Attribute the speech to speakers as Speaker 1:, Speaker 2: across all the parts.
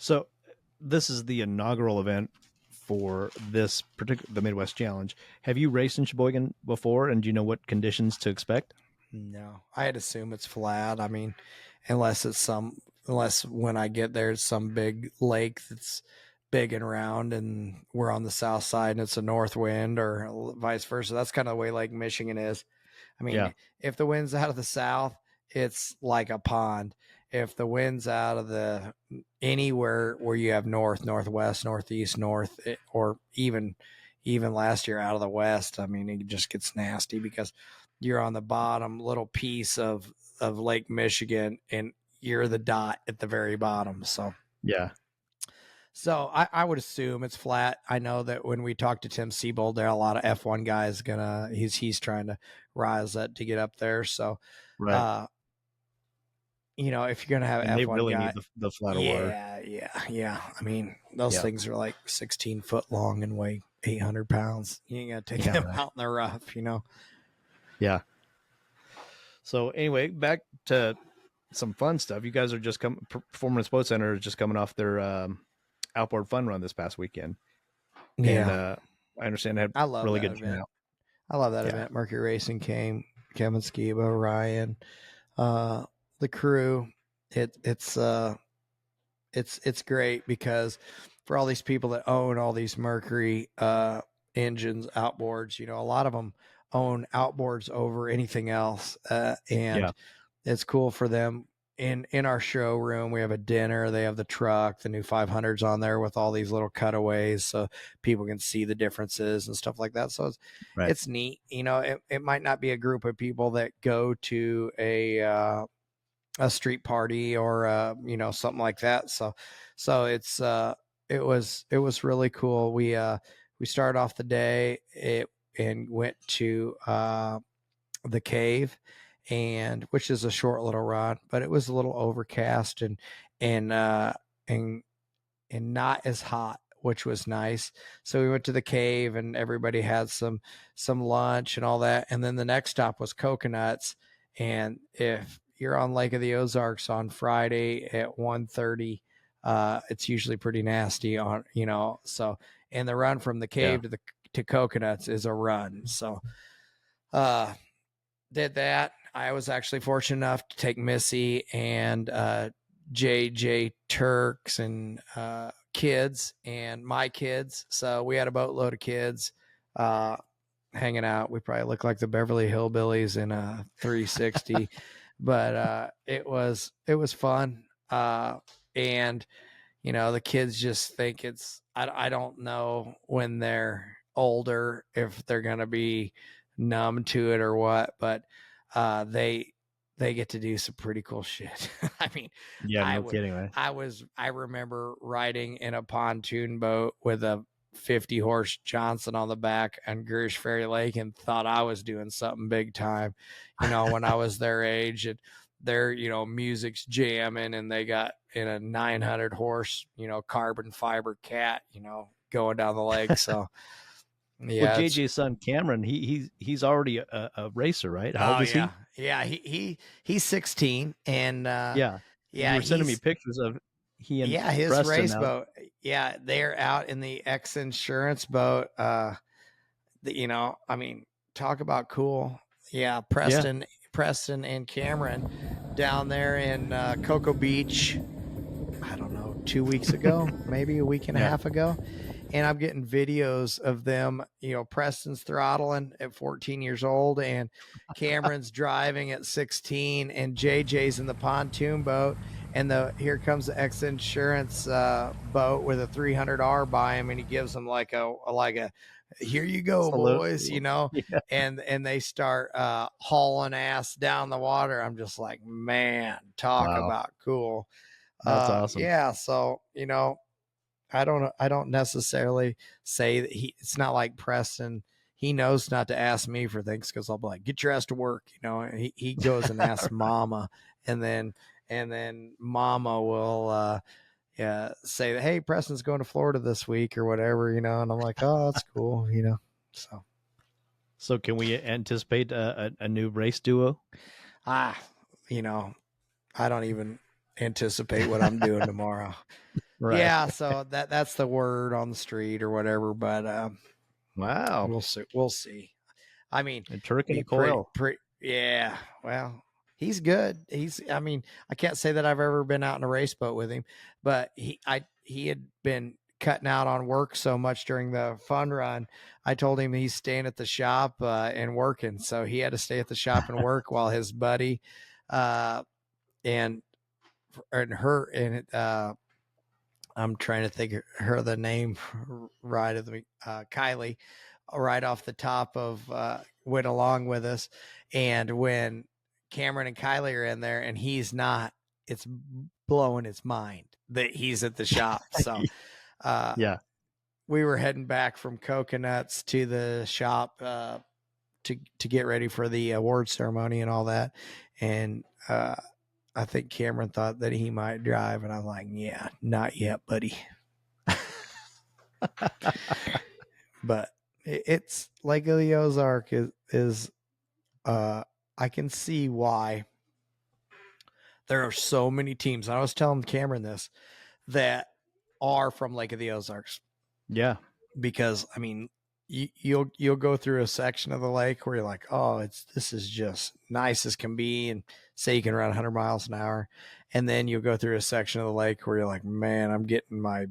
Speaker 1: So this is the inaugural event for this particular, the Midwest Challenge. Have you raced in Sheboygan before, and do you know what conditions to expect?
Speaker 2: No, I'd assume it's flat. I mean, unless when I get there, it's some big lake that's big and round and we're on the south side and it's a north wind or vice versa. That's kind of the way Lake Michigan is. I mean,
Speaker 1: Yeah.
Speaker 2: if the wind's out of the south, it's like a pond. If the wind's out of the anywhere where you have north, northwest, northeast, north, or even last year out of the west, I mean, it just gets nasty because you're on the bottom little piece of Lake Michigan and you're the dot at the very bottom.
Speaker 1: Yeah.
Speaker 2: So I would assume it's flat. I know that when we talked to Tim Siebold, there are a lot of F1 guys he's trying to rise that to get up there. So,
Speaker 1: Right.
Speaker 2: if you're gonna have
Speaker 1: And they
Speaker 2: F1
Speaker 1: really
Speaker 2: guy,
Speaker 1: need the flatter water.
Speaker 2: yeah. I mean, those things are like 16 foot long and weigh 800 pounds. You ain't gonna take them out in the rough,
Speaker 1: Yeah. So anyway, back to some fun stuff. You guys are just Performance Boat Center is just coming off their outboard fun run this past weekend.
Speaker 2: Yeah.
Speaker 1: And I understand had
Speaker 2: I love
Speaker 1: really
Speaker 2: that
Speaker 1: good
Speaker 2: event.
Speaker 1: turnout.
Speaker 2: I love that event. Mercury Racing came, Kevin Skiba, Ryan, the crew. It's great because for all these people that own all these Mercury engines, outboards, a lot of them own outboards over anything else, and it's cool for them. In our showroom, we have a dinner. They have the truck, the new 500s on there with all these little cutaways, so people can see the differences and stuff like that. So it's neat. It might not be a group of people that go to a street party or something like that. So it was really cool. We started off the day and went to the cave, and which is a short little run, but it was a little overcast and not as hot, which was nice. So we went to the cave and everybody had some lunch and all that. And then the next stop was Coconuts. And if you're on Lake of the Ozarks on Friday at 1:30, it's usually pretty nasty so, and the run from the cave to Coconuts is a run. So, did that. I was actually fortunate enough to take Missy and JJ Turks and kids and my kids. So we had a boatload of kids hanging out. We probably look like the Beverly Hillbillies in a 360, but it was fun. And the kids just think I don't know when they're older if they're going to be numb to it or what, but they get to do some pretty cool shit. I mean,
Speaker 1: kidding, right?
Speaker 2: I remember riding in a pontoon boat with a 50 horse Johnson on the back on Girish Ferry Lake and thought I was doing something big time, when I was their age, and their, music's jamming and they got in a 900 horse, carbon fiber cat, going down the lake. So
Speaker 1: yeah, well, JJ's son Cameron, he's already a racer, right? How old is he?
Speaker 2: Yeah, he's 16, and
Speaker 1: you were sending me pictures of he and
Speaker 2: his
Speaker 1: Preston
Speaker 2: race
Speaker 1: out.
Speaker 2: boat. Yeah, they're out in the X Insurance boat. I mean, talk about cool. Yeah, Preston and Cameron down there in Cocoa Beach. I don't know, 2 weeks ago, maybe a week and a half ago. And I'm getting videos of them, Preston's throttling at 14 years old and Cameron's driving at 16 and JJ's in the pontoon boat. And here comes the X Insurance boat with a 300R by him. And he gives them like a here you go, boys, and they start hauling ass down the water. I'm just like, man, talk about cool.
Speaker 1: That's awesome.
Speaker 2: Yeah. So, I don't necessarily say that it's not like Preston. He knows not to ask me for things because I'll be like, get your ass to work. And he goes and asks mama, and then mama will, say that, hey, Preston's going to Florida this week or whatever, and I'm like, oh, that's cool.
Speaker 1: So can we anticipate a new race duo?
Speaker 2: I don't even anticipate what I'm doing tomorrow.
Speaker 1: Right.
Speaker 2: Yeah, so that's the word on the street or whatever. But
Speaker 1: Wow.
Speaker 2: we'll see. We'll see. I mean,
Speaker 1: A Turk and a
Speaker 2: pretty,
Speaker 1: Coil.
Speaker 2: yeah. Well, he's good. I mean, I can't say that I've ever been out in a race boat with him, but he had been cutting out on work so much during the fun run. I told him he's staying at the shop and working, so he had to stay at the shop and work while his buddy, and her I'm trying to think of her the name right of the Kylie, right off the top of went along with us, and when Cameron and Kylie are in there and he's not, it's blowing his mind that he's at the shop. So
Speaker 1: Yeah.
Speaker 2: we were heading back from Coconuts to the shop to get ready for the award ceremony and all that, and I think Cameron thought that he might drive, and I'm like, yeah, not yet, buddy. But it's Lake of the Ozark is I can see why there are so many teams. I was telling Cameron this, that are from Lake of the Ozarks.
Speaker 1: Yeah.
Speaker 2: Because I mean, you'll go through a section of the lake where you're like, oh, this is just nice as can be, and say you can run 100 miles an hour, and then you'll go through a section of the lake where you're like, man, I'm getting my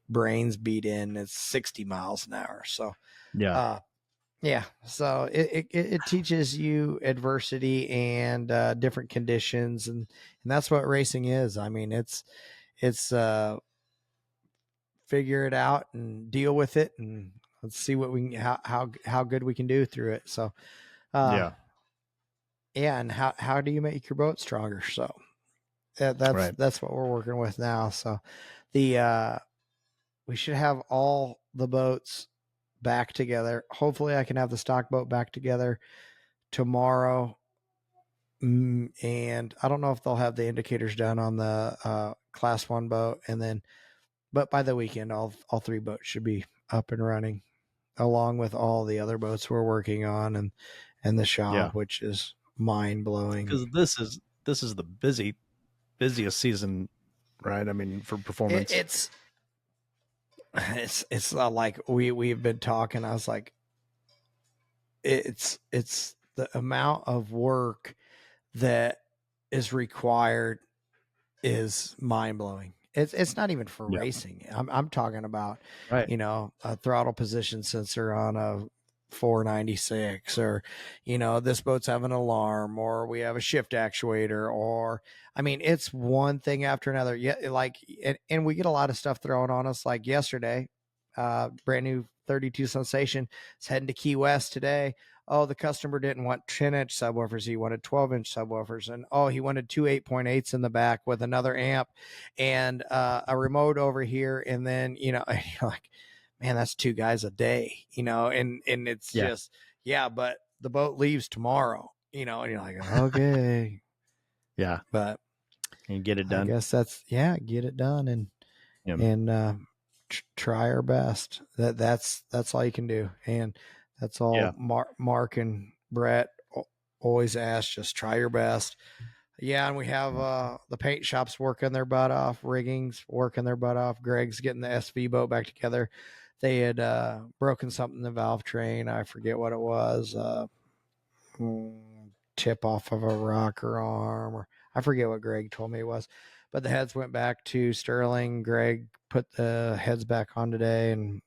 Speaker 2: brains beat in. It's 60 miles an hour. So yeah, so it teaches you adversity and different conditions, and that's what racing is. I mean, it's figure it out and deal with it, and let's see what we can, how good we can do through it. So yeah, and how do you make your boat stronger? So that's what we're working with now. So the we should have all the boats back together. Hopefully I can have the stock boat back together tomorrow. And I don't know if they'll have the indicators done on the class 1 boat, and then but by the weekend all three boats should be up and running, along with all the other boats we're working on and the shop, which is mind blowing.
Speaker 1: Because this is the busiest season, right? I mean, for performance.
Speaker 2: It's like we've been talking. I was like, it's the amount of work that is required is mind blowing. It's not even for racing. I'm talking about, a throttle position sensor on a 496, or, this boat's have an alarm, or we have a shift actuator, or, I mean, it's one thing after another. Yeah. Like, and we get a lot of stuff thrown on us. Like yesterday, brand new 32 Sensation is heading to Key West today. Oh, the customer didn't want 10-inch subwoofers. He wanted 12-inch subwoofers. And he wanted two 8.8s in the back with another amp and a remote over here. And then, and you're like, man, that's 2 guys a day, and it's just, but the boat leaves tomorrow, and you're like, okay.
Speaker 1: Yeah.
Speaker 2: But
Speaker 1: and get it done.
Speaker 2: I guess that's, get it done and try our best. That's all you can do. And that's all Mark and Brett always ask, just try your best. Yeah, and we have the paint shops working their butt off, rigging's working their butt off. Greg's getting the SV boat back together. They had broken something in the valve train. I forget what it was. Tip off of a rocker arm, or I forget what Greg told me it was. But the heads went back to Sterling. Greg put the heads back on today, and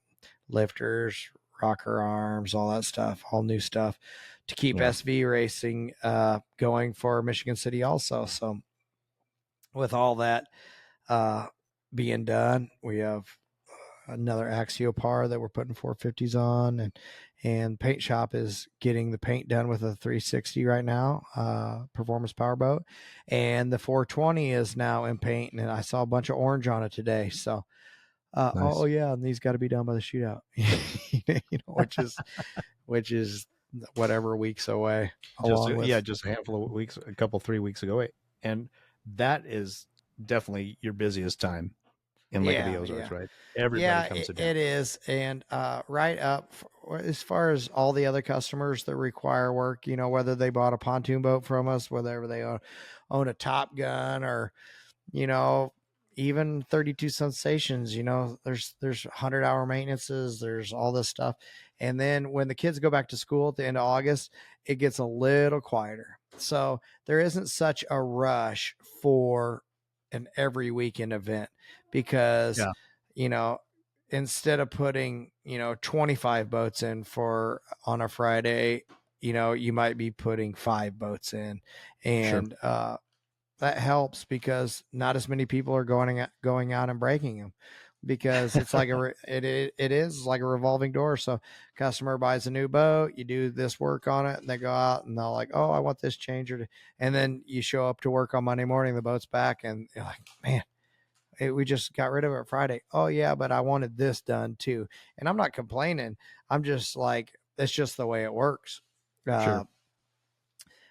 Speaker 2: lifters, rocker arms, all that stuff, all new stuff to keep SV Racing going for Michigan City also. So with all that being done, we have another Axiopar that we're putting 450s on, and paint shop is getting the paint done with a 360 right now, performance powerboat, and the 420 is now in paint, and I saw a bunch of orange on it today. So nice. Oh yeah, and these got to be done by the shootout, which is whatever weeks away.
Speaker 1: Just a handful of weeks, a couple 3 weeks ago, and that is definitely your busiest time in Lake of the Ozarks, right? Everybody comes to
Speaker 2: it is, and right up as far as all the other customers that require work, whether they bought a pontoon boat from us, whether they own a Top Gun, or even 32 sensations, there's 100-hour maintenances, there's all this stuff. And then when the kids go back to school at the end of August, it gets a little quieter. So there isn't such a rush for an every weekend event because, instead of putting, 25 boats in on a Friday, you might be putting 5 boats in. And, that helps because not as many people are going out and breaking them, because it's like it is like a revolving door. So customer buys a new boat, you do this work on it, and they go out and they're like, oh, I want this changer, and then you show up to work on Monday morning, the boat's back, and you're like, man, we just got rid of it Friday. Oh yeah, but I wanted this done too. And I'm not complaining. I'm just like, it's just the way it works.
Speaker 1: Sure.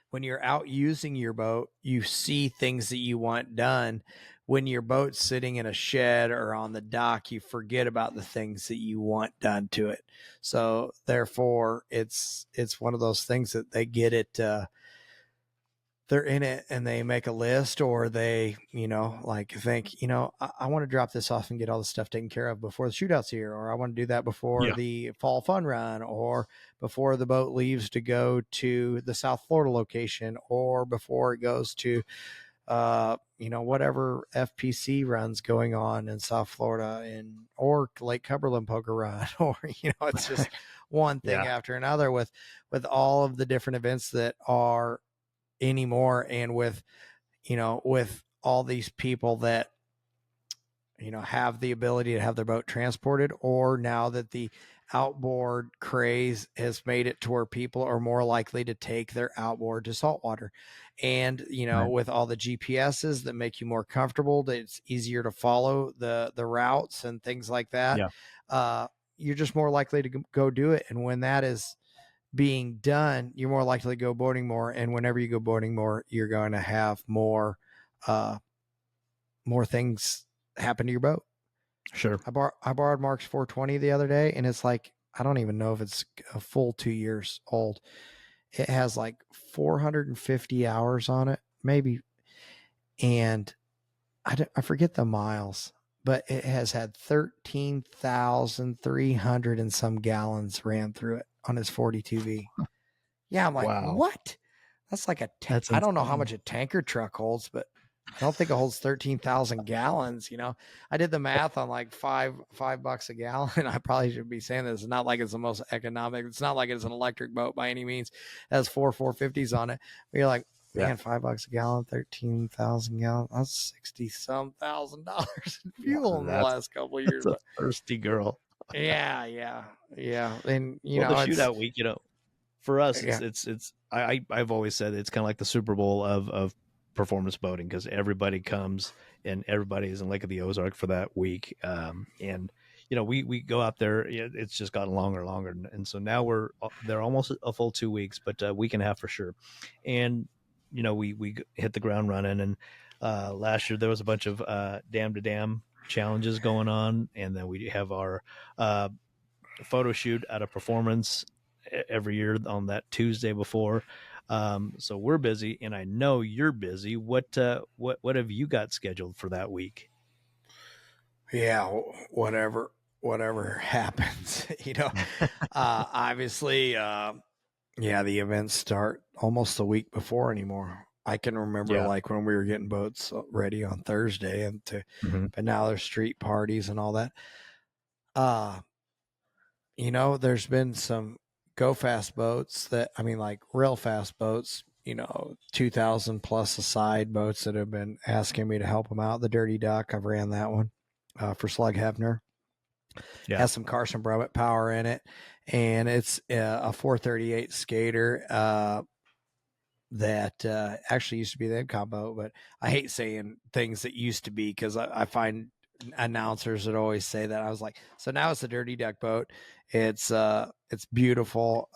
Speaker 2: When you're out using your boat, you see things that you want done. When your boat's sitting in a shed or on the dock, you forget about the things that you want done to it. So therefore, it's one of those things that they get it. They're in it and they make a list, or they, like think, I want to drop this off and get all the stuff taken care of before the shootout's here, or I want to do that before the fall fun run, or before the boat leaves to go to the South Florida location, or before it goes to, whatever FPC runs going on in South Florida or Lake Cumberland Poker Run, or, it's just one thing after another with all of the different events that are anymore. And with all these people that have the ability to have their boat transported, or now that the outboard craze has made it to where people are more likely to take their outboard to saltwater, and with all the GPSs that make you more comfortable, that it's easier to follow the routes and things like that, you're just more likely to go do it. And when that is being done, you're more likely to go boating more. And whenever you go boating more, you're going to have more things happen to your boat.
Speaker 1: Sure.
Speaker 2: I borrowed Mark's 420 the other day, and it's like, I don't even know if it's a full 2 years old. It has like 450 hours on it, maybe. And I forget the miles, but it has had 13,300 and some gallons ran through it on his 42V. Yeah, I'm like, wow. What? That's like I don't know how much a tanker truck holds, but I don't think it holds 13,000 gallons. I did the math on like $5 a gallon. I probably should be saying this. It's not like it's the most economic. It's not like it's an electric boat by any means. It has 450s on it. But you're like, man, $5 a gallon, 13,000 gallons. That's $60-some thousand in fuel in the last couple of years.
Speaker 1: That's a thirsty girl.
Speaker 2: Yeah. And
Speaker 1: the shootout week, for us, I've always said it's kind of like the Super Bowl of performance boating, because everybody comes and everybody is in Lake of the Ozark for that week. And we go out there, it's just gotten longer and longer. And so now they're almost a full 2 weeks, but a week and a half for sure. And, we hit the ground running. And last year there was a bunch of dam to dam challenges going on. And then we have our photo shoot out of performance every year on that Tuesday before. So we're busy, and I know you're busy. What have you got scheduled for that week?
Speaker 2: Yeah, whatever happens, obviously, the events start almost a week before anymore. I can remember like when we were getting boats ready on Thursday but now there's street parties and all that. There's been some go fast boats like real fast boats, 2,000 plus aside boats that have been asking me to help them out. The Dirty Duck, I've ran that one for Slug Hefner. Has some Carson Brummett power in it, and it's a 438 skater that actually used to be the EDCOM boat, but I hate saying things that used to be, because I find announcers that always say that. I was like, so now it's a Dirty Duck boat. It's beautiful.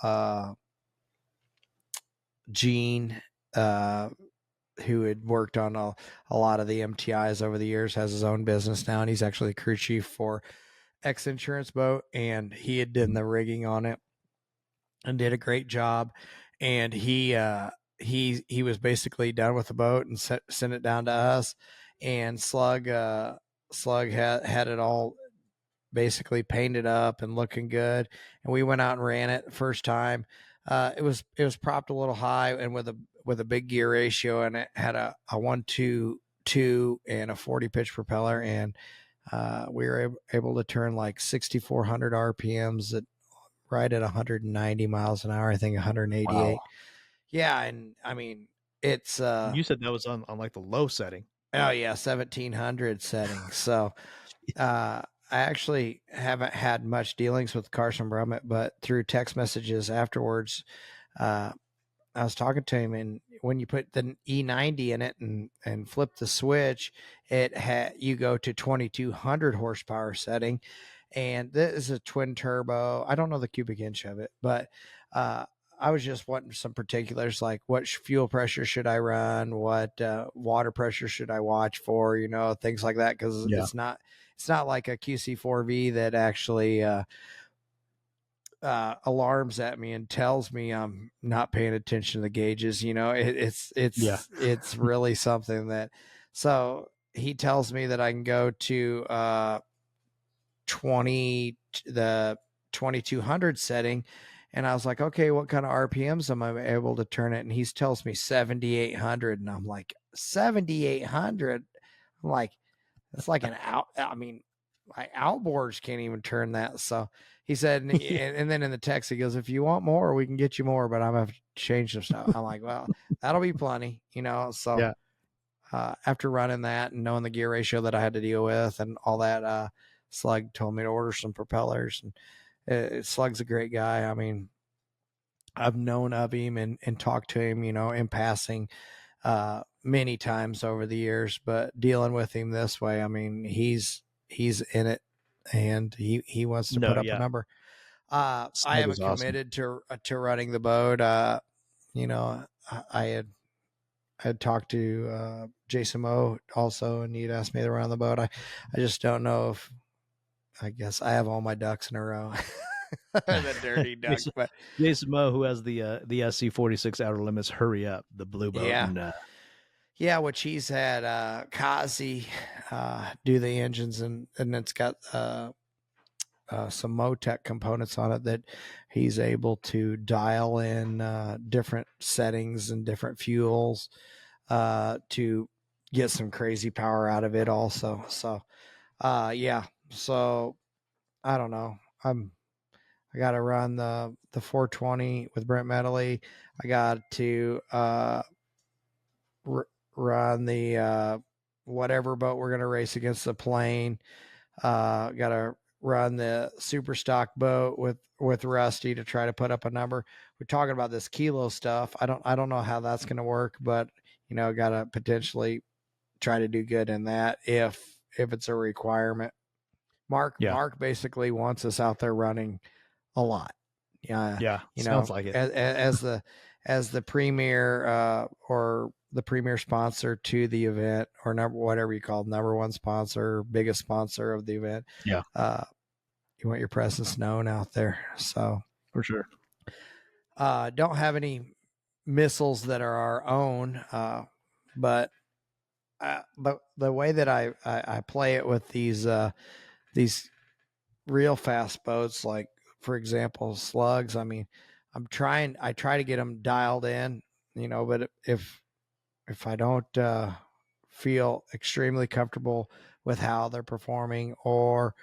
Speaker 2: Gene, who had worked on a lot of the MTIs over the years, has his own business now, and he's actually the crew chief for X Insurance boat, and he had done the rigging on it and did a great job. And he was basically done with the boat and sent it down to us. and Slug had it all basically painted up and looking good. And we went out and ran it the first time. It was propped a little high and with a big gear ratio, and it had a 1.22 and a 40 pitch propeller, and we were able to turn like 6,400 RPMs right at 190 miles an hour. I think 188. Wow. Yeah, and I mean it's.
Speaker 1: You said that was on like the low setting.
Speaker 2: Oh yeah, 1,700 setting. So, I actually haven't had much dealings with Carson Brummett, but through text messages afterwards, I was talking to him, and when you put the E90 in it and flip the switch, you go to 2,200 horsepower setting, and this is a twin turbo. I don't know the cubic inch of it, but I was just wanting some particulars, like what fuel pressure should I run, what water pressure should I watch for, things like that, because it's not like a QC4V that actually alarms at me and tells me I'm not paying attention to the gauges. It's really something that. So he tells me that I can go to the 2,200 setting. And I was like, okay, what kind of RPMs am I able to turn it? And he tells me 7,800. And I'm like, 7,800? I'm like, that's like an out. I mean, my outboards can't even turn that. So he said, and then in the text, he goes, if you want more, we can get you more, but I'm going to have to change some stuff. I'm like, well, that'll be plenty, So after running that and knowing the gear ratio that I had to deal with and all that, Slug told me to order some propellers, and Slug's a great guy. I mean, I've known of him and talked to him, in passing many times over the years, but dealing with him this way, I mean, he's in it, and he wants to put up a number. I haven't committed to running the boat. I had talked to Jason Moe also, and he'd asked me to run the boat. I just don't know if, I guess I have all my ducks in a row. The dirty duck. But
Speaker 1: Jason Moe, who has the SC46 Outer Limits Hurry Up, the blue boat.
Speaker 2: Yeah. Yeah, which he's had Kazi do the engines, and it's got some Motec components on it that he's able to dial in different settings and different fuels to get some crazy power out of it also. So so I don't know. I got to run the 420 with Brent Medley. I got to run the whatever boat we're going to race against the plane. Got to run the super stock boat with Rusty to try to put up a number. We're talking about this kilo stuff. I don't know how that's going to work, but got to potentially try to do good in that if it's a requirement. Mark basically wants us out there running a lot.
Speaker 1: Sounds like it.
Speaker 2: As the premier or the premier sponsor to the event, or whatever you call it, number one sponsor, biggest sponsor of the event.
Speaker 1: Yeah.
Speaker 2: You want your presence known out there. So
Speaker 1: for sure.
Speaker 2: Don't have any missiles that are our own, but the way that I play it with these real fast boats, like for example Slugs, I mean, I try to get them dialed in, but if I don't feel extremely comfortable with how they're performing, or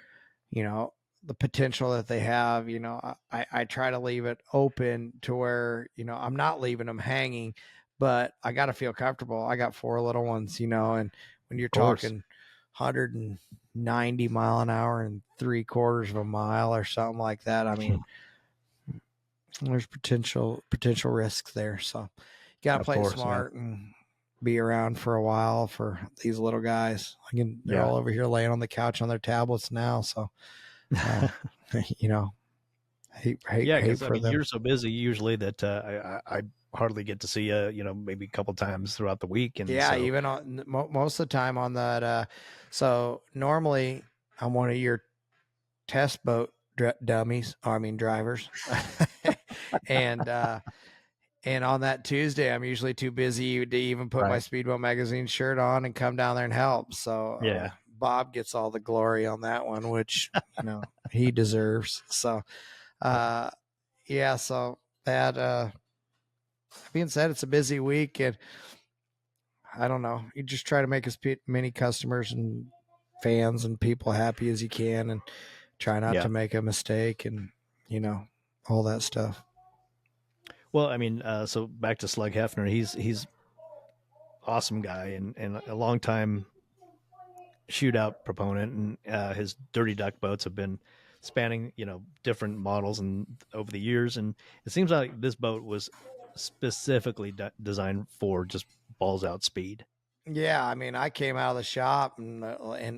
Speaker 2: the potential that they have, I try to leave it open to where I'm not leaving them hanging, but I got to feel comfortable. I got 4 little ones, and when you're talking 190 mile an hour and 3/4 of a mile or something like that, I mean, there's potential risks there. So you got to play it smart and be around for a while for these little guys. Again, they're all over here laying on the couch on their tablets now. So, hate for them.
Speaker 1: You're so busy usually that I hardly get to see you, maybe a couple times throughout the week. And
Speaker 2: even on most of the time on that. So normally I'm one of your test boat drivers. And And on that Tuesday, I'm usually too busy to even put my Speedboat magazine shirt on and come down there and help. So Bob gets all the glory on that one, which, you know, he deserves. So, yeah, so that being said, it's a busy week, and I don't know. You just try to make as many customers and fans and people happy as you can, and try not to make a mistake, and, you know, all that stuff.
Speaker 1: Well, I mean, so back to Slug Hefner, he's awesome guy and a long time shootout proponent, and his Dirty Duck boats have been spanning, you know, different models and over the years, and it seems like this boat was specifically designed for just balls out speed.
Speaker 2: Yeah, I mean, I came out of the shop and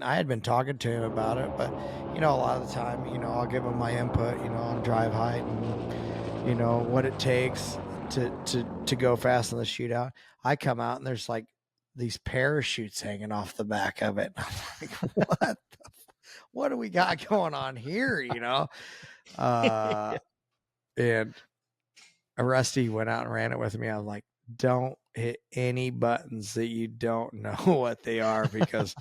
Speaker 2: I had been talking to him about it, but you know, a lot of the time, you know, I'll give him my input, you know, on drive height and, you know, what it takes to go fast in the shootout. I come out and there's like these parachutes hanging off the back of it. I'm like, what do we got going on here? You know, and Rusty went out and ran it with me. I was like, don't hit any buttons that you don't know what they are, because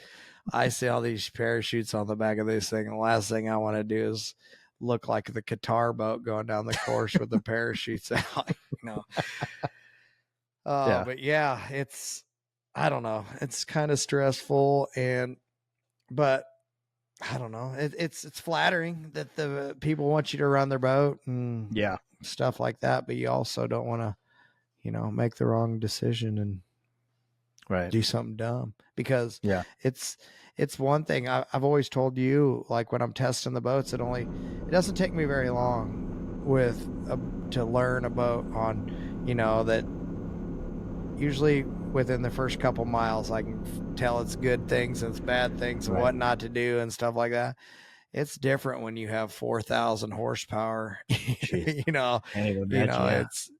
Speaker 2: I see all these parachutes on the back of this thing, and the last thing I want to do is look like the Qatar boat going down the course with the parachutes out, you know. But yeah, I don't know, it's kind of stressful, but I don't know, it's flattering that the people want you to run their boat and stuff like that, but you also don't want to, you know, make the wrong decision and do something dumb, because it's one thing I've always told you, like when I'm testing the boats, it doesn't take me very long to learn a boat on, you know, that usually within the first couple miles I can tell its good things and its bad things and what not to do and stuff like that. It's different when you have 4,000 horsepower, you know, it's,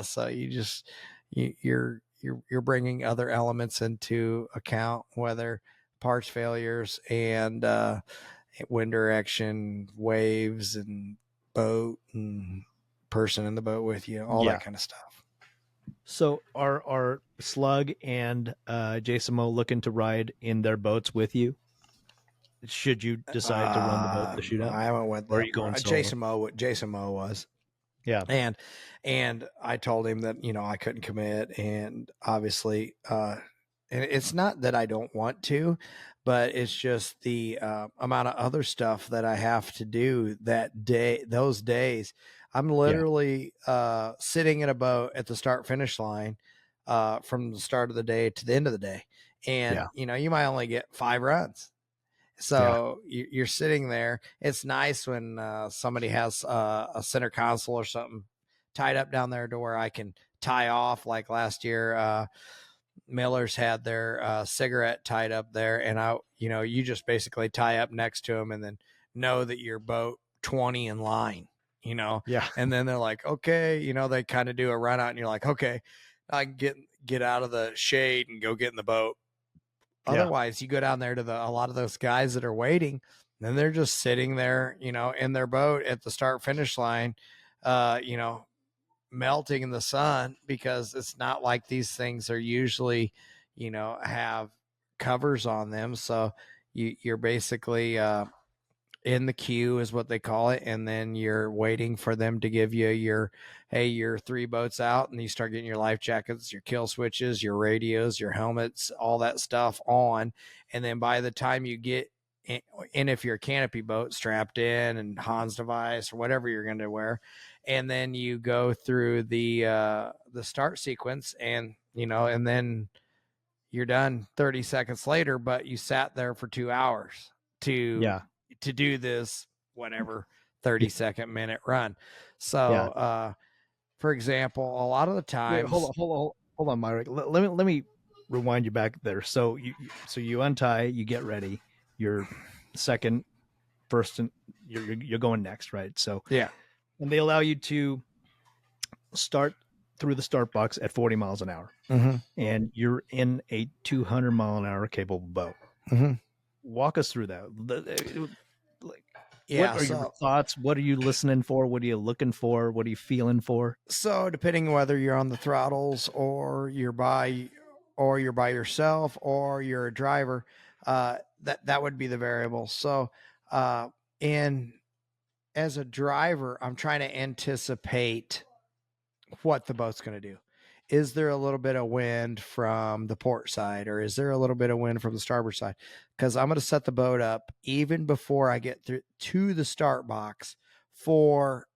Speaker 2: so you're bringing other elements into account, whether parts failures and wind direction, waves, and boat and person in the boat with you, all that kind of stuff.
Speaker 1: So are Slug and Jason Moe looking to ride in their boats with you? Should you decide to run the boat, the shootout?
Speaker 2: I haven't went that. Or are you going solo? Jason Moe was.
Speaker 1: Yeah.
Speaker 2: And I told him that, you know, I couldn't commit, and obviously, and it's not that I don't want to, but it's just the amount of other stuff that I have to do that day, those days. I'm literally sitting in a boat at the start finish line from the start of the day to the end of the day. And, you know, you might only get 5 runs. So you're sitting there. It's nice when somebody has a center console or something tied up down there to where I can tie off. Like last year, Miller's had their cigarette tied up there, and you just basically tie up next to them and then know that your boat 20 in line, you know?
Speaker 1: Yeah.
Speaker 2: And then they're like, okay, you know, they kind of do a run out and you're like, okay, I can get out of the shade and go get in the boat. Otherwise, you go down there to a lot of those guys that are waiting, and they're just sitting there, you know, in their boat at the start finish line, you know, melting in the sun, because it's not like these things are usually, you know, have covers on them. So you're basically in the queue is what they call it, and then you're waiting for them to give you your 3 boats out, and you start getting your life jackets, your kill switches, your radios, your helmets, all that stuff on. And then by the time you get in, if you're a canopy boat, strapped in and Hans device or whatever you're going to wear, and then you go through the start sequence, and you know, and then you're done 30 seconds later, but you sat there for 2 hours to do this whatever 30-second minute run. So for example, a lot of the times,
Speaker 1: hold on, Myrick. Let me rewind you back there. So you untie, you get ready, you're second, first, and you're going next, right? So and they allow you to start through the start box at 40 miles an hour, and you're in a 200 mile an hour capable boat. Walk us through that.
Speaker 2: Yeah.
Speaker 1: What are your thoughts? What are you listening for? What are you looking for? What are you feeling for?
Speaker 2: So depending on whether you're on the throttles or you're by yourself or you're a driver, that would be the variable. So in as a driver, I'm trying to anticipate what the boat's going to do. Is there a little bit of wind from the port side, or is there a little bit of wind from the starboard side? Because I'm going to set the boat up even before I get through to the start box for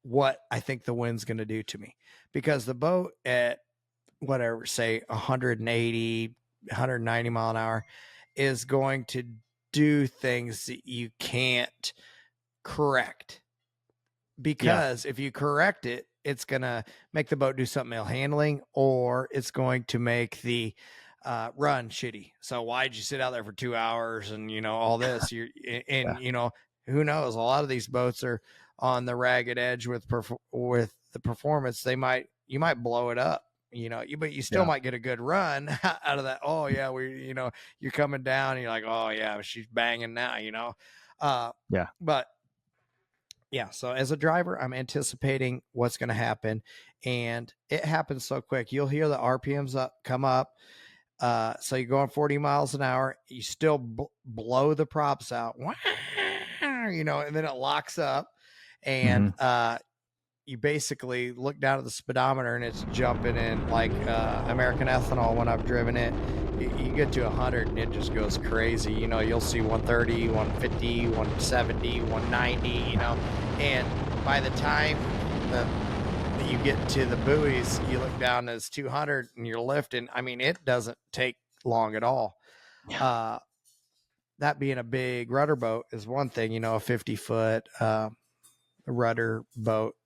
Speaker 2: what I think the wind's going to do to me. Because the boat at whatever, say 180, 190 mile an hour is going to do things that you can't correct. Because if you correct it, it's going to make the boat do something else handling, or it's going to make the run shitty. So why'd you sit out there for 2 hours and, all this? Who knows? A lot of these boats are on the ragged edge with the performance. You might blow it up, but you still might get a good run out of that. Oh yeah. You're coming down and you're like, oh yeah, she's banging now, but yeah. So as a driver, I'm anticipating what's going to happen, and it happens so quick. You'll hear the RPMs come up. So you're going 40 miles an hour. You still blow the props out, and then it locks up, and you basically look down at the speedometer and it's jumping in like American Ethanol. When I've driven it, you get to 100 and it just goes crazy. You'll see 130, 150, 170, 190, and by the time you get to the buoys, you look down and it's 200 and you're lifting. I mean, it doesn't take long at all. That being a big rudder boat is one thing, a 50-foot rudder boat.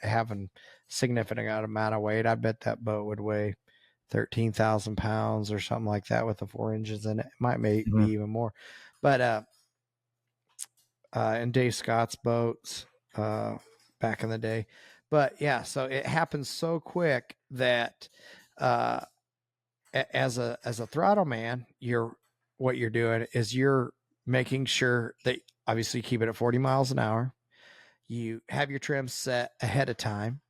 Speaker 2: Having significant amount of weight, I bet that boat would weigh 13,000 pounds or something like that with the 4 engines in it. It might be even more, but in Dave Scott's boats back in the day. But yeah, so it happens so quick that as a throttle man, what you're doing is you're making sure that obviously keep it at 40 miles an hour. You have your trim set ahead of time.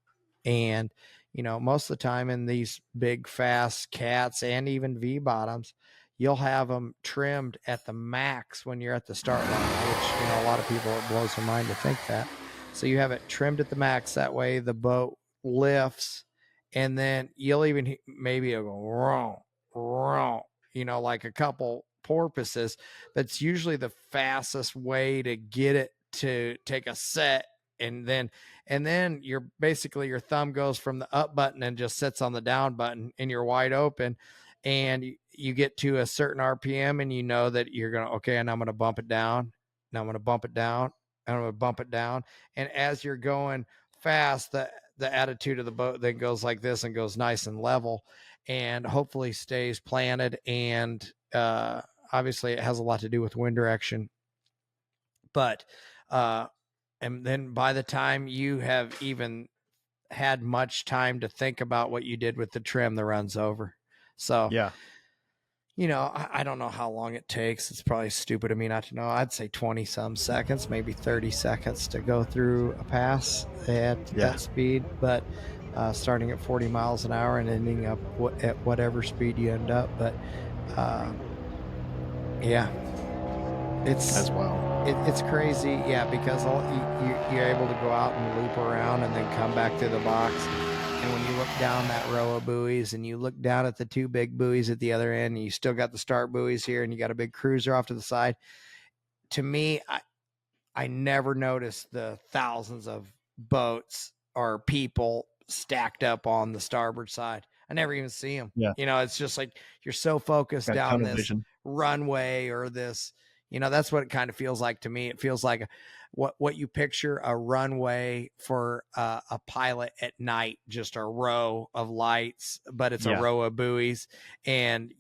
Speaker 2: And, most of the time in these big, fast cats and even V bottoms, you'll have them trimmed at the max when you're at the start line, which, a lot of people, it blows their mind to think that. So you have it trimmed at the max. That way the boat lifts, and then you'll even, maybe it'll go wrong, like a couple porpoises. That's usually the fastest way to get it to take a set, and then you're basically, your thumb goes from the up button and just sits on the down button, and you're wide open, and you get to a certain RPM, and that you're going to, okay, and I'm going to bump it down, and I'm going to bump it down, and I'm going to bump it down. And as you're going fast, the attitude of the boat then goes like this and goes nice and level, and hopefully stays planted. And obviously it has a lot to do with wind direction, but and then by the time you have even had much time to think about what you did with the trim, the run's over. So
Speaker 1: yeah,
Speaker 2: I don't know how long it takes. It's probably stupid of me not to know. I'd say 20 some seconds, maybe 30 seconds to go through a pass at that speed. But starting at 40 miles an hour and ending up at whatever speed you end up. But yeah,
Speaker 1: as well.
Speaker 2: It's crazy, yeah, because you're able to go out and loop around and then come back to the box. And when you look down that row of buoys and you look down at the 2 big buoys at the other end, and you still got the start buoys here, and you got a big cruiser off to the side. To me, I never noticed the thousands of boats or people stacked up on the starboard side. I never even see them.
Speaker 1: Yeah.
Speaker 2: It's just like you're so focused down this runway or this. That's what it kind of feels like to me. It feels like what you picture a runway for a pilot at night, just a row of lights, but it's a row of buoys, and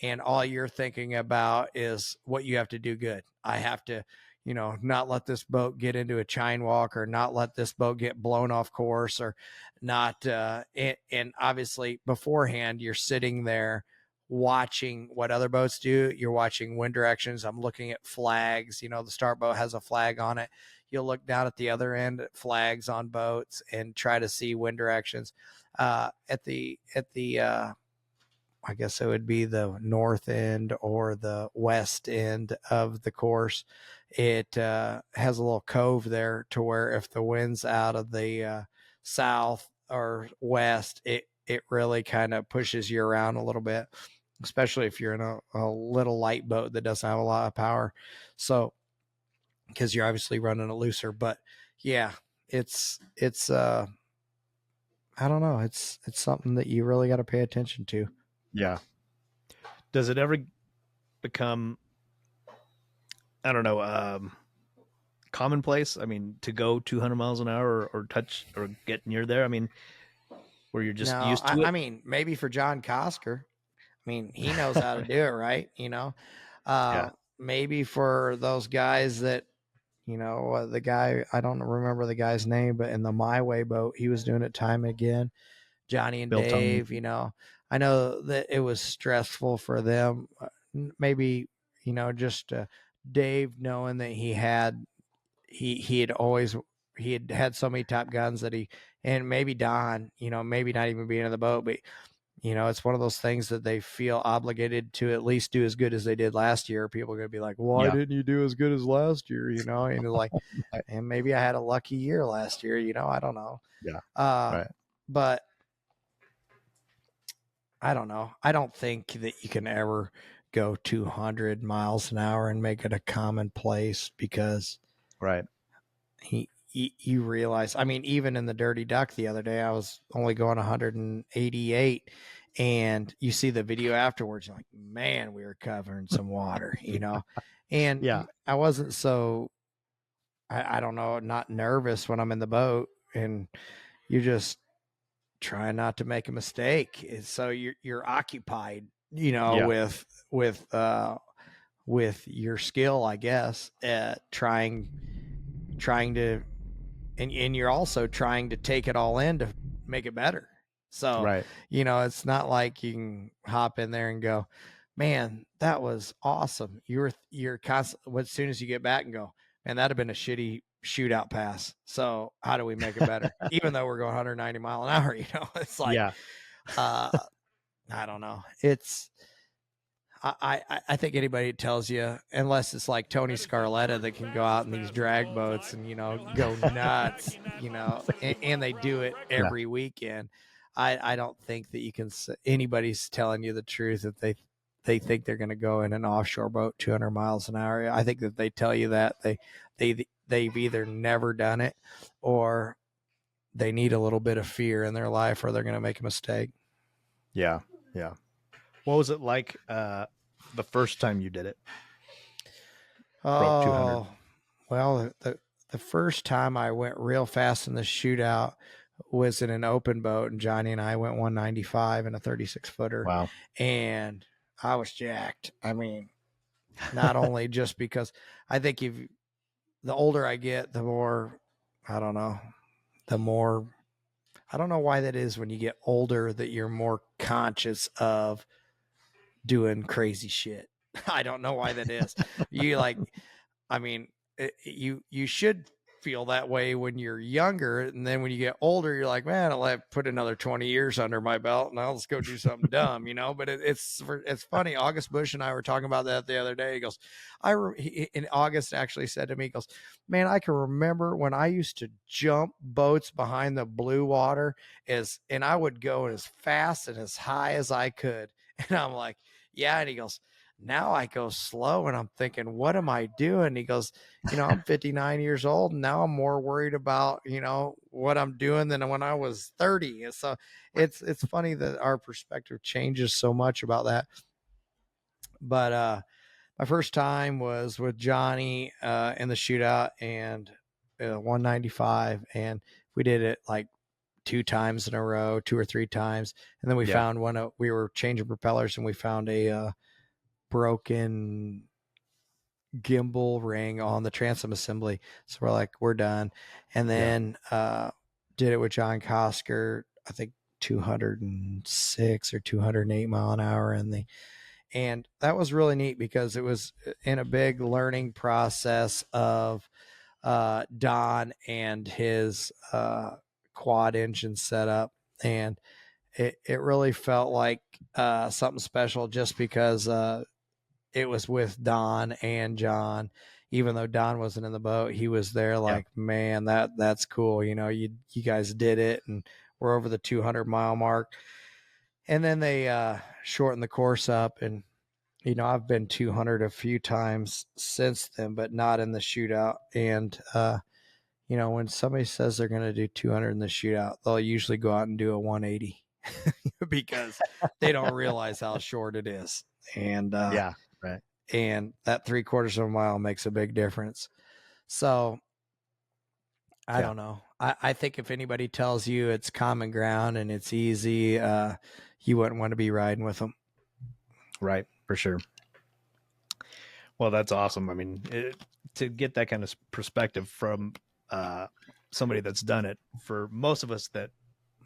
Speaker 2: and all you're thinking about is what you have to do good. I have to, not let this boat get into a chine walk, or not let this boat get blown off course, or not. And obviously beforehand, you're sitting there watching what other boats do. You're watching wind directions. I'm looking at flags. The start boat has a flag on it. You'll look down at the other end at flags on boats and try to see wind directions. At the I guess it would be the north end or the west end of the course. It has a little cove there to where if the wind's out of the south or west, it really kind of pushes you around a little bit, especially if you're in a little light boat that doesn't have a lot of power. So, because you're obviously running a looser, but yeah, it's I don't know. It's something that you really got to pay attention to.
Speaker 1: Yeah. Does it ever become, I don't know, commonplace? I mean, to go 200 miles an hour or touch or get near there? I mean, where you're just used to it?
Speaker 2: I mean, maybe for John Kosker. I mean, he knows how to do it, right?
Speaker 1: Yeah.
Speaker 2: Maybe for those guys that, the guy, I don't remember the guy's name, but in the My Way boat, he was doing it time and again. Johnny and
Speaker 1: Bill Tony.
Speaker 2: Dave, I know that it was stressful for them. Maybe, just Dave knowing that he had so many top guns that and maybe Don, maybe not even being in the boat, but it's one of those things that they feel obligated to at least do as good as they did last year. People are going to be like, why didn't you do as good as last year? And like, and maybe I had a lucky year last year, I don't know.
Speaker 1: Yeah.
Speaker 2: Right. But I don't know. I don't think that you can ever go 200 miles an hour and make it a commonplace because
Speaker 1: right.
Speaker 2: You realize, I mean, even in the Dirty Duck the other day, I was only going 188 and you see the video afterwards, you're like, man, we were covering some water, and
Speaker 1: yeah,
Speaker 2: I wasn't so, I don't know, not nervous when I'm in the boat, and you just try not to make a mistake. So you're occupied, with your skill, I guess, at trying to, and you're also trying to take it all in to make it better. So,
Speaker 1: right.
Speaker 2: It's not like you can hop in there and go, man, that was awesome. You're constantly, as soon as you get back and go, man, that'd have been a shitty shootout pass. So how do we make it better? Even though we're going 190 mile an hour, it's like, I don't know. It's, I think anybody tells you, unless it's like Tony Scarletta that can go out in these drag boats and, go nuts, and they do it every weekend. I don't think that you can, anybody's telling you the truth that they think they're going to go in an offshore boat 200 miles an hour. I think that they tell you that they've either never done it or they need a little bit of fear in their life or they're going to make a mistake.
Speaker 1: Yeah. Yeah. What was it like the first time you did it?
Speaker 2: Oh, well, the first time I went real fast in the shootout was in an open boat, and Johnny and I went 195 in a 36 footer.
Speaker 1: Wow.
Speaker 2: And I was jacked. I mean, not only just because I think the older I get, the more, I don't know why that is when you get older that you're more conscious of doing crazy shit. I don't know why that is. You should feel that way when you're younger. And then when you get older, you're like, man, I'll have put another 20 years under my belt and I'll just go do something dumb, but it's funny. August Bush and I were talking about that the other day. He goes, in August actually said to me, he goes, man, I can remember when I used to jump boats behind the blue water and I would go as fast and as high as I could. And I'm like, yeah. And he goes, now I go slow and I'm thinking, what am I doing? He goes, I'm 59 years old and now I'm more worried about, what I'm doing than when I was 30. And so it's funny that our perspective changes so much about that. But my first time was with Johnny in the shootout and 195. And we did it like 2 times in a row, 2 or 3 times. And then we found one, we were changing propellers and we found a broken gimbal ring on the transom assembly. So we're like, we're done. And then did it with John Kosker, I think 206 or 208 mile an hour and that was really neat because it was in a big learning process of Don and his quad engine setup, and it really felt like something special just because it was with Don and John. Even though Don wasn't in the boat, he was there. Like, man, that's cool. You know, you guys did it, and we're over the 200 mile mark. And then they shortened the course up, and you know, I've been 200 a few times since then, but not in the shootout. And you know, when somebody says they're going to do 200 in the shootout, they'll usually go out and do a 180 because they don't realize how short it is. And
Speaker 1: yeah, right.
Speaker 2: And that 3/4 of a mile makes a big difference. So I don't know. I think if anybody tells you it's common ground and it's easy, you wouldn't want to be riding with them.
Speaker 1: Right, for sure. Well, that's awesome. I mean, to get that kind of perspective from somebody that's done it, for most of us that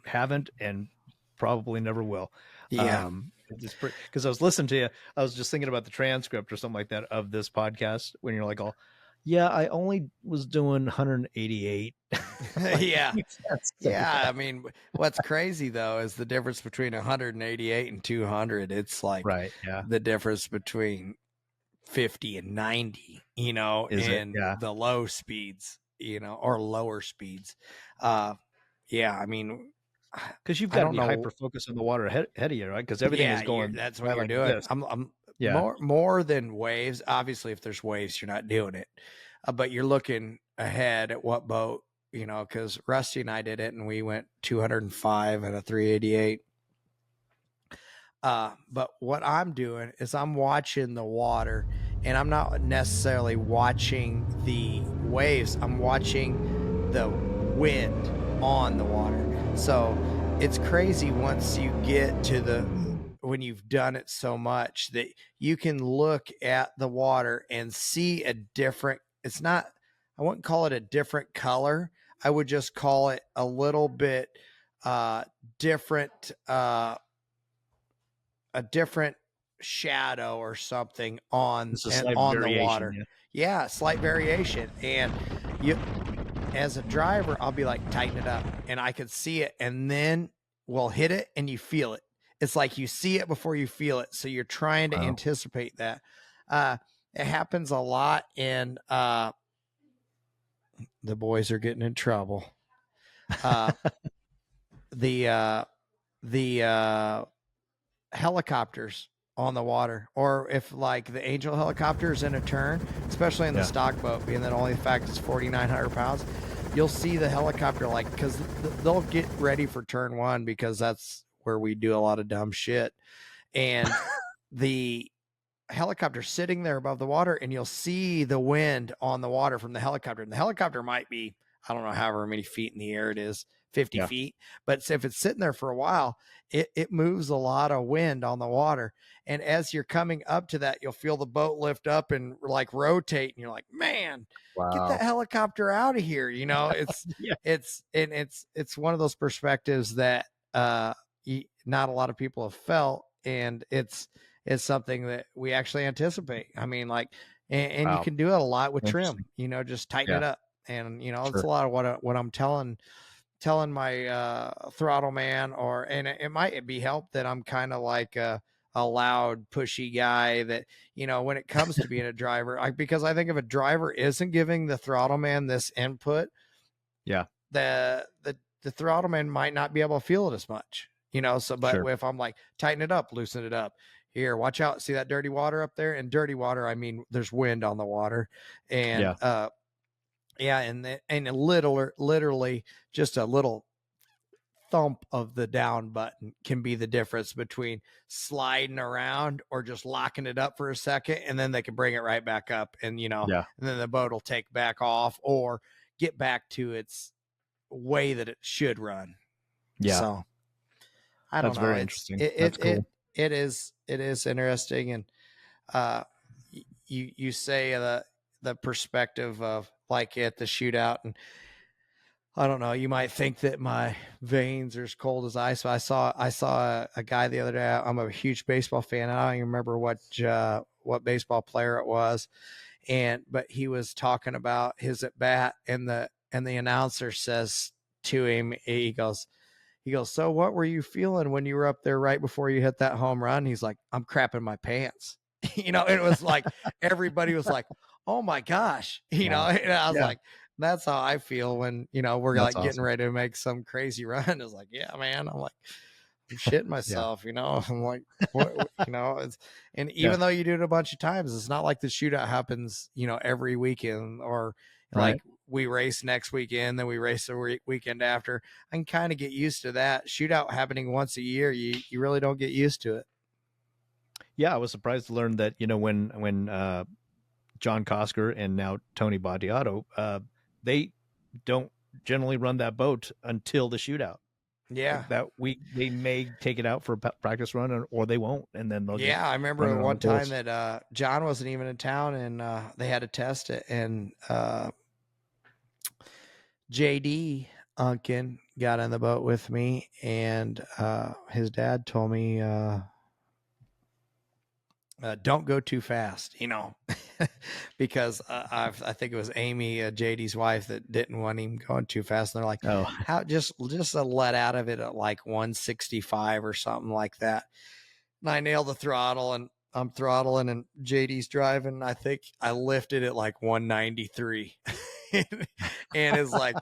Speaker 1: haven't and probably never will.
Speaker 2: Yeah.
Speaker 1: Because I was listening to you, I was just thinking about the transcript or something like that of this podcast when you're like, oh, yeah, I only was doing 188.
Speaker 2: Like, yeah. Yeah. I mean, what's crazy though is the difference between 188 and 200. It's like the difference between 50 and 90, you know, and the low speeds, you know, or lower speeds. Yeah, I mean,
Speaker 1: because you've got to be hyper focused on the water ahead of you, right? Because everything is going.
Speaker 2: That's what you're doing.
Speaker 1: This.
Speaker 2: I'm more than waves. Obviously, if there's waves, you're not doing it, but you're looking ahead at what boat, you know. Because Rusty and I did it, and we went 205 and a 388. But what I'm doing is I'm watching the water, and I'm not necessarily watching the waves. I'm watching the wind on the water. So it's crazy once you get to when you've done it so much that you can look at the water and see a different, it's not, I wouldn't call it a different color. I would just call it a little bit different, a different shadow or something on the water. Yeah, slight variation. And you, as a driver, I'll be like, tighten it up, and I could see it, and then we'll hit it and you feel it. It's like you see it before you feel it. So you're trying to anticipate that. It happens a lot in the boys are getting in trouble. The helicopters on the water, or if like the Angel helicopter is in a turn, especially in the stock boat, being that only the fact it's 4,900 pounds, you'll see the helicopter, like, because they'll get ready for turn one because that's where we do a lot of dumb shit. And the helicopter sitting there above the water, and you'll see the wind on the water from the helicopter. And the helicopter might be, I don't know, however many feet in the air it is, 50 feet. But if it's sitting there for a while, it moves a lot of wind on the water. And as you're coming up to that, you'll feel the boat lift up and like rotate. And you're like, man, get that helicopter out of here. You know, it's, it's one of those perspectives that not a lot of people have felt. And it's something that we actually anticipate. I mean, like, and you can do it a lot with trim, you know, just tighten it up. And, you know, it's a lot of what I'm telling my throttle man, and it might be helped that I'm kind of like a loud, pushy guy that, you know, when it comes to being a driver, because I think if a driver isn't giving the throttle man this input, the throttle man might not be able to feel it as much, you know. So, but if I'm like, tighten it up, loosen it up, here, watch out, see that dirty water up there? And dirty water, I mean, there's wind on the water, and and literally just a little thump of the down button can be the difference between sliding around or just locking it up for a second, and then they can bring it right back up, and, you know, and then the boat will take back off or get back to its way that it should run. So I don't know.
Speaker 1: Very interesting. That's cool.
Speaker 2: It is interesting. And you say the perspective of like at the shootout, and I don't know. You might think that my veins are as cold as ice. But I saw a guy the other day. I'm a huge baseball fan. I don't even remember what baseball player it was, but he was talking about his at bat, and the announcer says to him, he goes, so what were you feeling when you were up there right before you hit that home run? He's like, I'm crapping my pants. It was like everybody was like, oh my gosh,
Speaker 1: Wow.
Speaker 2: and I was
Speaker 1: Yeah.
Speaker 2: like, that's how I feel when, we're
Speaker 1: That's
Speaker 2: like getting
Speaker 1: awesome.
Speaker 2: ready to make some crazy run. It's like, yeah, man. I'm like, I'm shitting
Speaker 1: Yeah.
Speaker 2: myself, I'm like, and
Speaker 1: Yeah.
Speaker 2: even though you do it a bunch of times, it's not like the shootout happens, every weekend, or
Speaker 1: Right.
Speaker 2: like we race next weekend, then we race the weekend after. I can kind of get used to that. Shootout happening once a year, you really don't get used to it.
Speaker 1: Yeah. I was surprised to learn that, when John Kosker and now Tony Battiato, they don't generally run that boat until the shootout.
Speaker 2: Yeah.
Speaker 1: Like that week, they may take it out for a practice run, or they won't, and then they'll just
Speaker 2: Yeah, I
Speaker 1: run
Speaker 2: remember
Speaker 1: it on the
Speaker 2: one time
Speaker 1: course.
Speaker 2: that John wasn't even in town, and they had to test it, and JD Unkin got on the boat with me, and his dad told me, don't go too fast, because I think it was Amy, JD's wife, that didn't want him going too fast. And they're like,
Speaker 1: Oh,
Speaker 2: how just let out of it at like 165 or something like that. And I nailed the throttle, and I'm throttling, and JD's driving. I think I lifted it like 193, and it's like,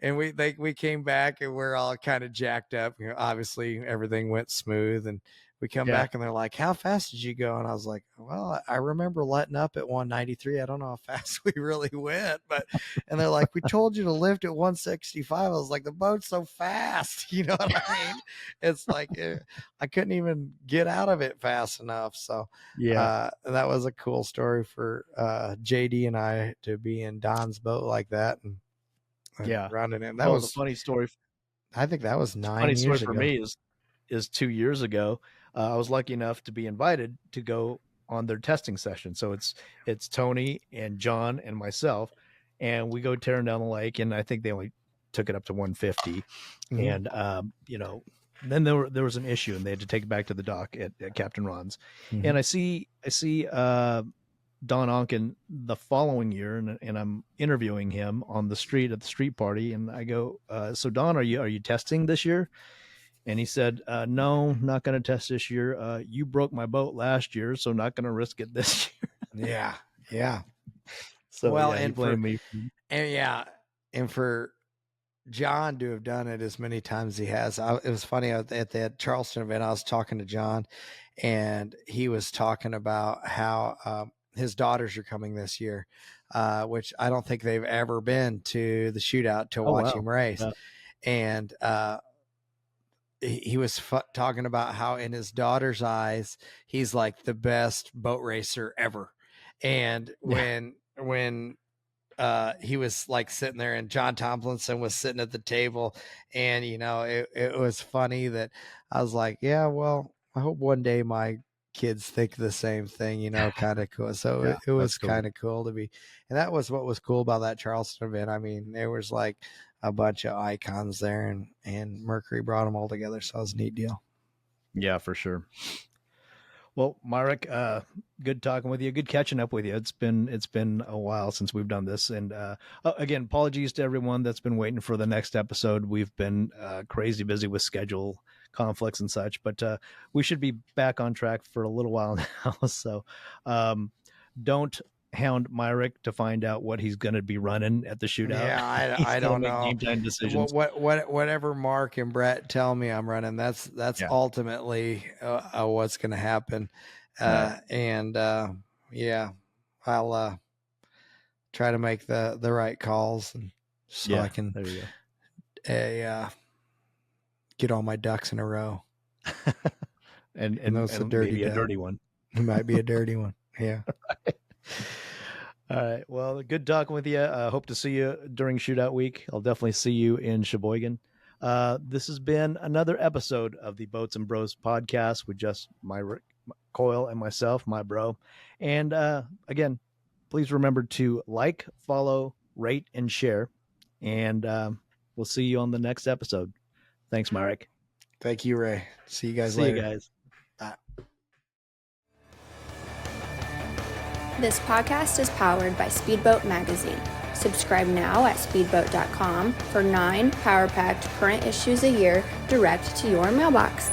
Speaker 2: and we came back, and we're all kind of jacked up. Obviously everything went smooth, and we come
Speaker 1: yeah,
Speaker 2: back, and they're like, how fast did you go? And I was like, well, I remember letting up at 193. I don't know how fast we really went, and they're like, we told you to lift at 165. I was like, the boat's so fast. You know what I mean? It's like, I couldn't even get out of it fast enough. So
Speaker 1: yeah,
Speaker 2: that was a cool story for JD and I to be in Don's boat like that, and
Speaker 1: yeah.
Speaker 2: running it.
Speaker 1: Well, the
Speaker 2: I think that was
Speaker 1: funny
Speaker 2: 9
Speaker 1: story
Speaker 2: years
Speaker 1: for
Speaker 2: ago.
Speaker 1: me is 2 years ago. I was lucky enough to be invited to go on their testing session. So it's Tony and John and myself, and we go tearing down the lake. And I think they only took it up to 150.
Speaker 2: Mm-hmm.
Speaker 1: And then there was an issue, and they had to take it back to the dock at Captain Ron's.
Speaker 2: Mm-hmm.
Speaker 1: And I see Don Onken the following year, and I'm interviewing him on the street at the street party, and I go, "So Don, are you testing this year?" And he said, "No, not going to test this year. You broke my boat last year, so not going to risk it this year."
Speaker 2: Yeah, yeah.
Speaker 1: So
Speaker 2: Well,
Speaker 1: yeah, he blamed me.
Speaker 2: and yeah, and for John to have done it as many times as he has. It was funny at that Charleston event. I was talking to John, and he was talking about how his daughters are coming this year, which I don't think they've ever been to the shootout to
Speaker 1: Oh
Speaker 2: watch
Speaker 1: wow,
Speaker 2: him race.
Speaker 1: yeah,
Speaker 2: And he was talking about how in his daughter's eyes, he's like the best boat racer ever. And
Speaker 1: yeah,
Speaker 2: when he was like sitting there, and John Tomlinson was sitting at the table, and it was funny that I was like, yeah, well, I hope one day my kids think the same thing, kind of cool. So
Speaker 1: yeah.
Speaker 2: it
Speaker 1: That's
Speaker 2: was
Speaker 1: cool.
Speaker 2: kind of cool to be, and that was what was cool about that Charleston event. I mean, there was like a bunch of icons there, and Mercury brought them all together. So it was a neat deal.
Speaker 1: Yeah, for sure. Well, Myrick, good talking with you. Good catching up with you. It's been a while since we've done this, and again, apologies to everyone that's been waiting for the next episode. We've been crazy busy with schedule conflicts and such, but we should be back on track for a little while now. So, um, don't hound Myrick to find out what he's going to be running at the shootout.
Speaker 2: Yeah,
Speaker 1: He's
Speaker 2: I
Speaker 1: going to
Speaker 2: don't
Speaker 1: make
Speaker 2: know
Speaker 1: game time decisions.
Speaker 2: whatever Mark and Brett tell me I'm running. That's
Speaker 1: Yeah.
Speaker 2: ultimately what's going to happen.
Speaker 1: Right.
Speaker 2: And yeah, I'll try to make the right calls, and so I
Speaker 1: Yeah.
Speaker 2: can
Speaker 1: There you
Speaker 2: get all my ducks in a row.
Speaker 1: go. and
Speaker 2: And
Speaker 1: and
Speaker 2: that's a
Speaker 1: and
Speaker 2: dirty
Speaker 1: maybe a
Speaker 2: duck.
Speaker 1: dirty one.
Speaker 2: It might be a dirty one. Yeah.
Speaker 1: All right. Well, good talking with you. Hope to see you during shootout week. I'll definitely see you in Sheboygan. This has been another episode of the Boats and Bros podcast with just my Coil and myself, my bro. And again, please remember to like, follow, rate, and share. And we'll see you on the next episode. Thanks, Myrick.
Speaker 2: Thank you, Ray. See you guys later.
Speaker 1: See you guys.
Speaker 2: Bye.
Speaker 3: This podcast is powered by Speedboat Magazine. Subscribe now at speedboat.com for 9 power-packed current issues a year direct to your mailbox.